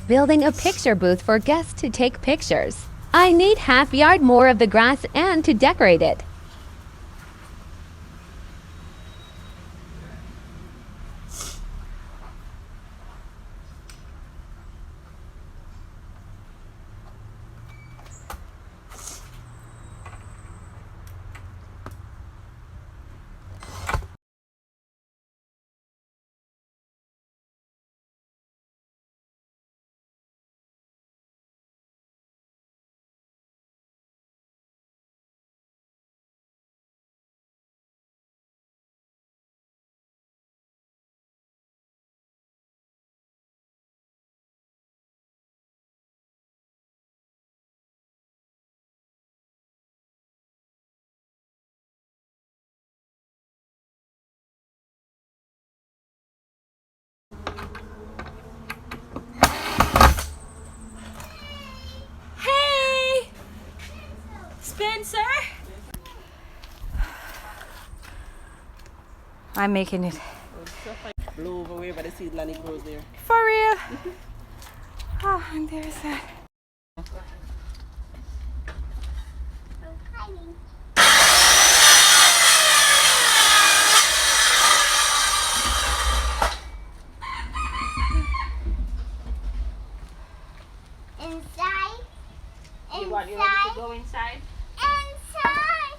Building a picture booth for guests to take pictures. I need half yard more of the grass and to decorate it. Hey, Spencer. I'm making it. Blow over where by the seed land it grows there. For real? Oh, and there's that. Inside. You want to go inside? Inside.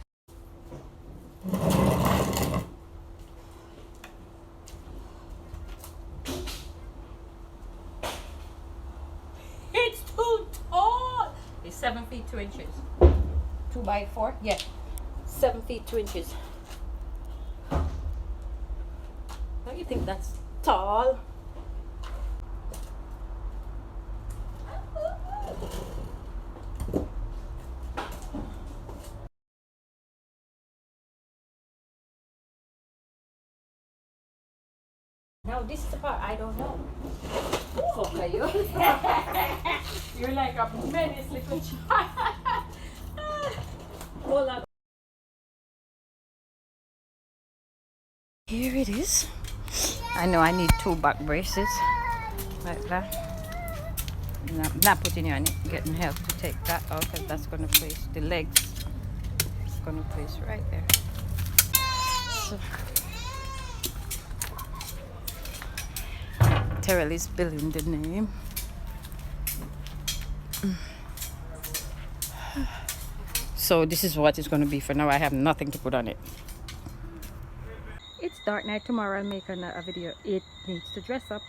It's too tall. It's 7 feet 2 inches. 2 by 4? Yeah. 7 feet 2 inches. Don't you think that's tall? No, this is the part I don't know. Fuck are you? You're like a menace little child. Hold on. Here it is. I know I need 2 back braces. Like that. Not putting you on it. Getting help to take that out because that's going to place the legs. It's going to place right there. So. Terrell is spelling the name. So this is what it's going to be for now. I have nothing to put on it. It's dark night. Tomorrow I'll make a video. It needs to dress up.